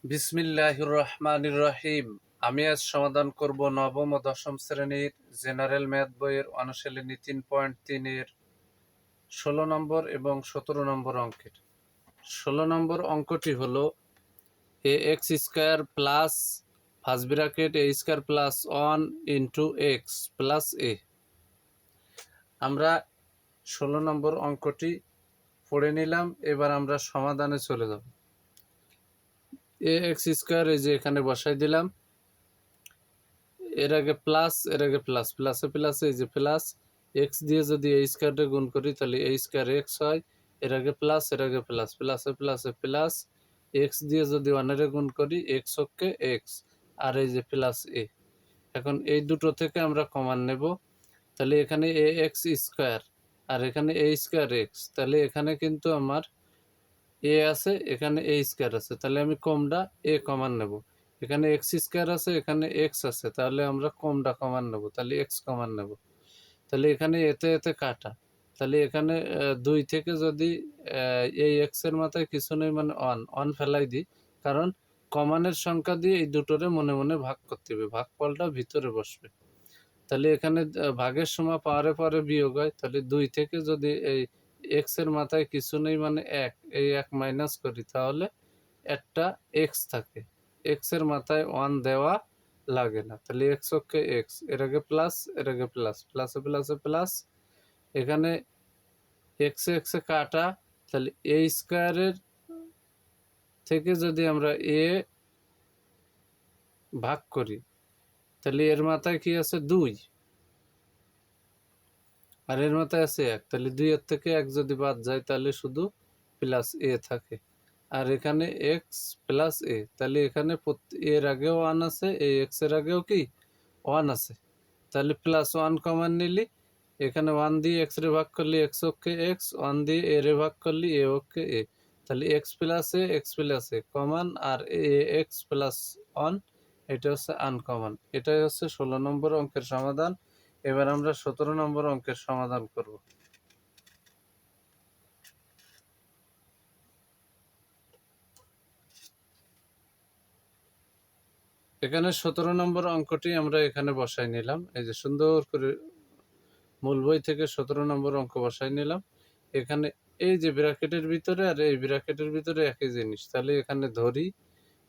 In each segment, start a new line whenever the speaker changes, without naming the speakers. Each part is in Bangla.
বিসমিল্লাহির রহমানির রহিম। আমি আজ সমাধান করব নবম ও দশম শ্রেণীর জেনারেল ম্যাথ বইয়ের অনুশীলনী 3.3 এর 16 নম্বর এবং 17 নম্বর অঙ্কের। 16 নম্বর অঙ্কটি হলো a x square plus first bracket a square plus 1 into x plus a. আমরা 16 নম্বর অঙ্কটি পড়ে নিলাম, এবার আমরা সমাধানে চলে যাব। এ এক্স স্কোয়ার এই যে এখানে বসাই দিলাম, এর আগে প্লাস, এর আগে প্লাস, প্লাসে প্লাসে এই যে প্লাস এক্স দিয়ে যদি এই স্কোয়ারে গুণ করি তাহলে এই স্কোয়ার এক্স হয়। এর আগে প্লাস, এর আগে প্লাস, প্লাসে প্লাসে প্লাস এক্স দিয়ে যদি ওয়ানের গুণ করি এক্স হচ্ছে এক্স, আর এই যে প্লাস এ। এখন এই দুটো থেকে আমরা কমান নেব, তাহলে এখানে এ এক্স স্কোয়ার আর এখানে এ স্কোয়ার এক্স, তাহলে এখানে কিন্তু আমার এ আছে, এখানে এ স্কোয়ার আছে, তাহলে আমি কমটা এ কমান নেব। এখানে এক্স স্কোয়ার আছে, এখানে এক্স আছে, তাহলে আমরা কমটা কমান নেব, তাহলে এক্স কমান নেব। তাহলে এখানে এতে এতে কাটা, তাহলে এখানে 2 থেকে যদি এই এক্স এর মাথায় কিছু নেই মানে অন ফেলাই দিই, কারণ কমানের সংখ্যা দিয়ে এই দুটোরে মনে মনে ভাগ করতে হবে, ভাগফলটা ভিতরে বসবে। তাহলে এখানে ভাগের সময় পাওয়ারে পাওয়ারে বিয়োগ হয়, তাহলে 2 থেকে যদি এই এক্স এর মাথায় কিছু নেই মানে এক, এই এক মাইনাস করি তাহলে একটা এক্স থাকে, এক্স এর মাথায় 1 দেওয়া লাগে না, তাহলে এক্স ওকে এক্স, এর আগে প্লাস, এর আগে প্লাস, প্লাসে প্লাসে প্লাস, এখানে এক্স এক্স এ কাটা, তাহলে এ স্কোয়ারের থেকে যদি আমরা এ ভাগ করি তাহলে এর মাথায় কি আছে 2 আর এর মাথায় আছে 1, তাহলে 2 এর থেকে 1 যদি বাদ যায় তাহলে শুধু প্লাস এ থাকে। আর এখানে এক্স প্লাস এ, তাহলে এখানে এর আগেও 1 আছে, এই এক্স এর আগেও কি 1 আছে, তাহলে প্লাস 1 কমন নিলি, এখানে 1 দিয়ে এক্স রে ভাগ করলে এক্স ওকে এক্স, 1 দিয়ে এ রে ভাগ করলি এ ওকে এ, তাহলে x plus a common, R A x plus 1 এটা হচ্ছে আনকমন। এটাই হচ্ছে 16 নম্বর অঙ্কের সমাধান। এবার আমরা 17 নম্বর অঙ্কের সমাধান করব। এখানে 17 নম্বর অঙ্কটি আমরা এখানে বসাই নিলাম, এই যে সুন্দর করে মূল বই থেকে 17 নম্বর অঙ্ক বসাই নিলাম। এখানে এই যে ব্র্যাকেটের ভিতরে আর এই ব্র্যাকেটের ভিতরে একই জিনিস, তাহলে এখানে ধরি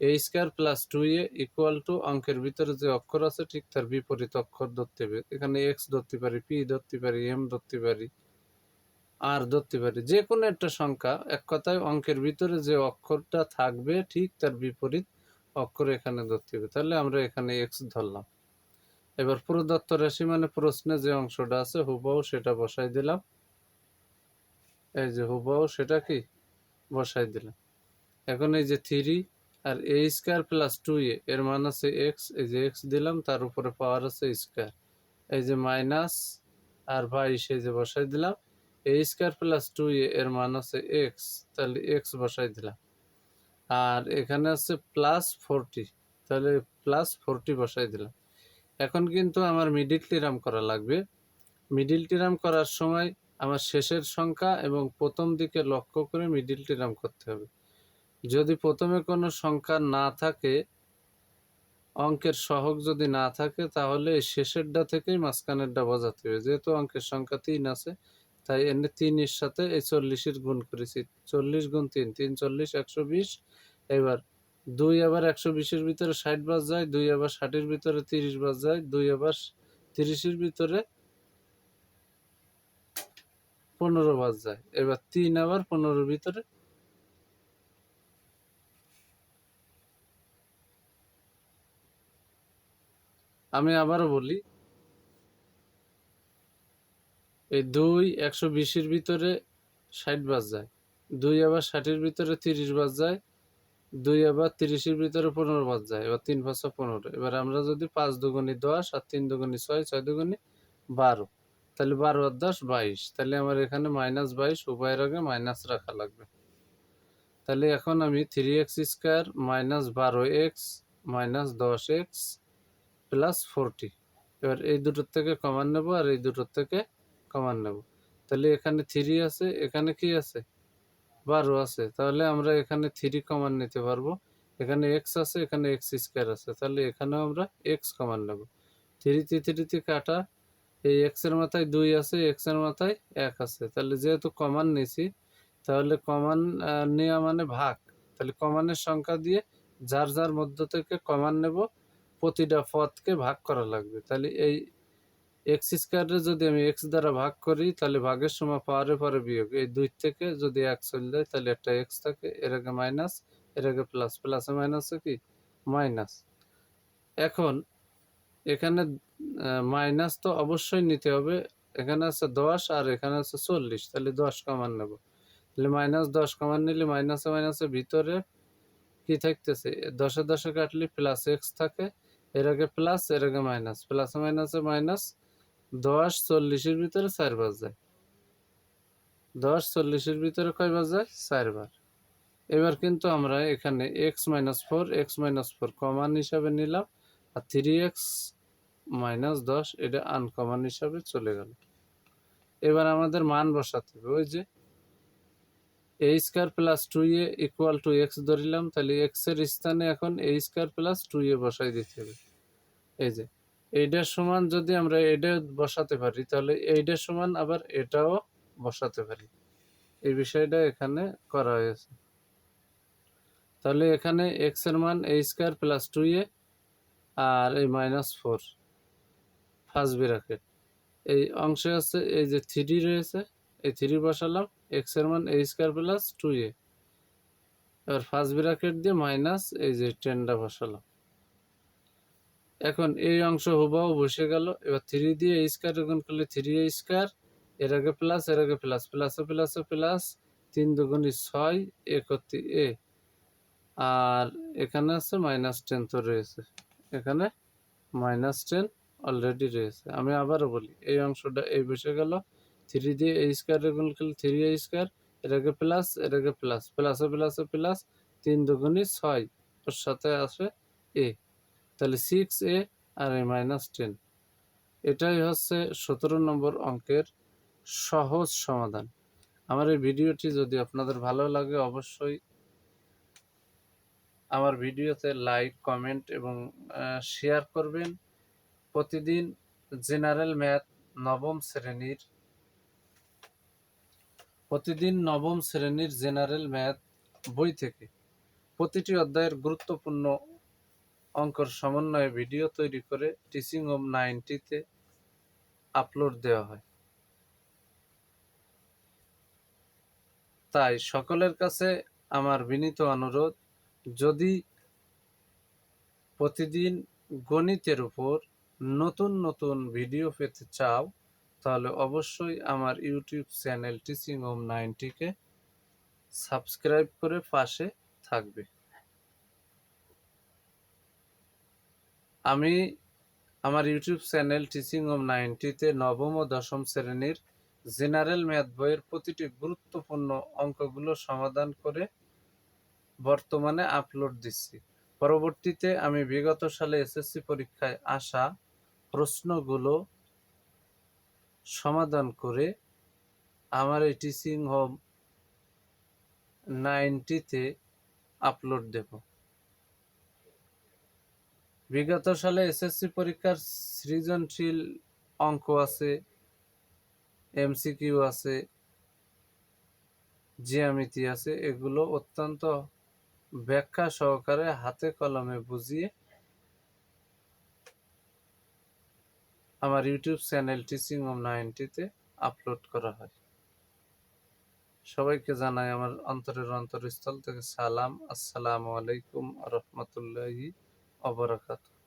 a square plus 2a equal to অঙ্কের ভিতরে যে অক্ষর আছে ঠিক তার বিপরীত অক্ষর ধরতে হবে। এখানে এক্স ধরতে পারি, পি ধরতে পারি, এম ধরতে পারি, আর ধরতে পারি, যে কোনো একটা সংখ্যা। এক কথায় অঙ্কের ভিতরে যে অক্ষরটা থাকবে ঠিক তার বিপরীত অক্ষর এখানে ধরতে হবে, তাহলে আমরা এখানে এক্স ধরলাম। এবার প্রদত্ত রাশি মানে প্রশ্নে যে অংশটা আছে হুবহু সেটা বসাই দিলাম, এই যে হুবহু সেটা কি বসাই দিলাম। এখন এই যে 3 আর এ স্কোয়ার প্লাস 2a এর মান আছে এক্স, এই যে এক্স দিলাম, তার উপরে পাওয়ার আছে স্কোয়ার, এই যে মাইনাস আর 22 এই যে বসাই দিলাম। এ স্কোয়ার প্লাস 2a এর মান আছে এক্স, তাহলে এক্স বসাই দিলাম। আর এখানে আছে প্লাস 40, তাহলে প্লাস 40 বসাই দিলাম। এখন কিন্তু আমার মিডিল টিরাম করা লাগবে। মিডিল টিরাম করার সময় আমার শেষের সংখ্যা এবং প্রথম দিকে লক্ষ্য করে মিডিল টিরাম করতে হবে। যদি প্রথমে কোনো সংখ্যা না থাকে, অঙ্কের সহগ যদি না থাকে, তাহলে শেষেরটা থেকেই মাঝখানেরটা বোঝাতে হবে। যেহেতু অঙ্কের সংখ্যা 3 আছে, তাই এনে 3 এর সাথে এই 40 গুণ করেছি, 40 গুণ 3 3 40 120। এবার 2 আবার 120 ভিতরে 60 বাজ যায়, 2 আবার 60 ভিতরে 30 বাজ যায়, 2 আবার 30 ভিতরে 15 বাজ যায়। এবার 3 আবার 15 ভিতরে, আমি আবারও বলি, এই 2 120 ভিতরে 60 বাজ যায়, 2 আবার 60 ভিতরে 30 বাজ যায়, 2 আবার 30 ভিতরে 15 বাজ যায়। এবার 3 5 15। এবার আমরা যদি 5 দুগুণি 10 আর 3 দুগুণি 6, 6 দুগুণি 12, তাহলে 12 আর 10 22, তাহলে আমার এখানে -22 উভয়ের আগে মাইনাস রাখা লাগবে। তাহলে এখন আমি 3x square minus 12x minus 10x plus 40, এবার এই দুটোর থেকে কমান নেব আর এই দুটোর থেকে কমান নেব। তাহলে এখানে 3 আছে, এখানে কি আছে 12 আছে, তাহলে আমরা এখানে 3 কমান নিতে পারবো। এখানে এক্স আছে, এখানে এক্স স্কোয়ার আছে, তাহলে এখানেও আমরা এক্স কমন নেব। থ্রিতে থ্রিতে কাটা, এই এক্স এর মাথায় 2 আছে, এক্স এর মাথায় 1 আছে, তাহলে যেহেতু কমন নিয়েছি, তাহলে কমন নেওয়া মানে ভাগ, তাহলে কমনের সংখ্যা দিয়ে যার যার মধ্য থেকে কমন নেব প্রতিটা পদকে ভাগ করা লাগবে। তাহলে এই এক্স স্কোয়ারে যদি আমি এক্স দ্বারা ভাগ করি, তাহলে ভাগের সময় পাওয়ারে পরে বিয়োগ, এই 2 থেকে যদি 1 চলে যায় তাহলে একটা এক্স থাকে, এর আগে মাইনাস, এর আগে প্লাস, প্লাসে মাইনাসে কি মাইনাস। এখন এখানে মাইনাস তো অবশ্যই নিতে হবে, এখানে আছে 10 আর এখানে আছে 40, তাহলে 10 কমন নেব, তাহলে -10 কমন নিলে মাইনাসে মাইনাসে ভিতরে কি থাকতেছে, 10-এ 10-এ কাটলে প্লাস এক্স থাকে, এর আগে প্লাস, এর আগে মাইনাস, প্লাসে মাইনাসে মাইনাস, 10 40-এর ভিতরে 4 বার যায়, 10 40-এর ভিতরে কয় বার যায়, 4 বার। এবার কিন্তু আমরা এখানে x-4 কমন হিসাবে নিলাম, আর 3x - 10 এটা আনকমন হিসাবে চলে গেল। এবার আমাদের মান বসাতে হবে, ওই যে a square plus 2a equal two x ধরিলাম, তাহলে x এর স্থানে এখন a স্কয়ার প্লাস 2a বসাই দিতে হবে। এই যে এইটার সমান যদি আমরা এটা বসাতে পারি, তাহলে এইটার সমান আবার এটাও বসাতে পারি, এই বিষয়টা এখানে করা হয়েছে। তাহলে এখানে x এর মান a স্কয়ার প্লাস 2a আর এই -4 ফার্স্ট ব্র্যাকেট, এই অংশে আছে এই যে 3 রয়েছে, এই 3 বসালাম, x এর মান a স্কয়ার প্লাস 2a, এবার ফার্স্ট ব্র্যাকেট দিয়ে মাইনাস এই যে 10টা বসালাম। এখন এই অংশ হুবহু বসে গেল, এবার 3 দিয়ে a স্কয়ার গুণ করলে 3a স্কয়ার, এর আগে প্লাস, এর আগে প্লাস, প্লাসে প্লাসে প্লাস, 3 দুগুণে 6, এ করতে এ, আর এখানে আছে -10 তো রয়েছে, এখানে -10 অলরেডি রয়েছে। আমি আবারও বলি, এই অংশটা এই বসে গেল, 3 দিয়ে a স্কয়ার গুণ করলে 3a স্কয়ার, এর আগে প্লাস, এর আগে প্লাস, প্লাসে প্লাসে প্লাস, 3 দুগুণে 6, ওর সাথে আসে এ, তাহলে 6a আর এই -10, এটাই হচ্ছে 17 নম্বর অঙ্কের সহজ সমাধান। আমার এই ভিডিওটি যদি আপনাদের ভালো লাগে, অবশ্যই আমার ভিডিওতে লাইক, কমেন্ট এবং শেয়ার করবেন। প্রতিদিন জেনারেল ম্যাথ নবম শ্রেণীর জেনারেল ম্যাথ বই থেকে প্রতিটি অধ্যায়ের গুরুত্বপূর্ণ অঙ্কর সমন্বয়ে ভিডিও তৈরি করে টিচিং হোম 90-তে আপলোড দেওয়া হয়। তাই সকলের কাছে আমার বিনীত অনুরোধ, যদি প্রতিদিন গণিতের উপর নতুন নতুন ভিডিও পেতে চাও, তাহলে অবশ্যই আমার ইউটিউব চ্যানেল টিচিং হোম 90-কে সাবস্ক্রাইব করে পাশে থাকবে। আমি আমার ইউটিউব চ্যানেল টিচিং হোম 90-তে নবম ও দশম শ্রেণীর জেনারেল ম্যাথ বইয়ের প্রতিটি গুরুত্বপূর্ণ অঙ্কগুলো সমাধান করে বর্তমানে আপলোড দিচ্ছি। পরবর্তীতে আমি বিগত সালে এসএসসি পরীক্ষায় আসা প্রশ্নগুলো সমাধান করে আমার এই টিচিং হোম 90-তে আপলোড দেব। বিগত সালে এসএসসি পরীক্ষার সৃজনশীল অঙ্ক আছে, এমসিকিউ আছে, জ্যামিতি আছে, এগুলো অত্যন্ত ব্যাখ্যা সহকারে হাতে কলমে বুঝিয়ে আমার ইউটিউব চ্যানেল টিচিং হোম 90-তে আপলোড করা হয়। সবাইকে জানাই আমার অন্তরের অন্তরস্থল থেকে সালাম। আসসালামু আলাইকুম ওয়া রাহমাতুল্লাহি ওয়া বারাকাতুহু।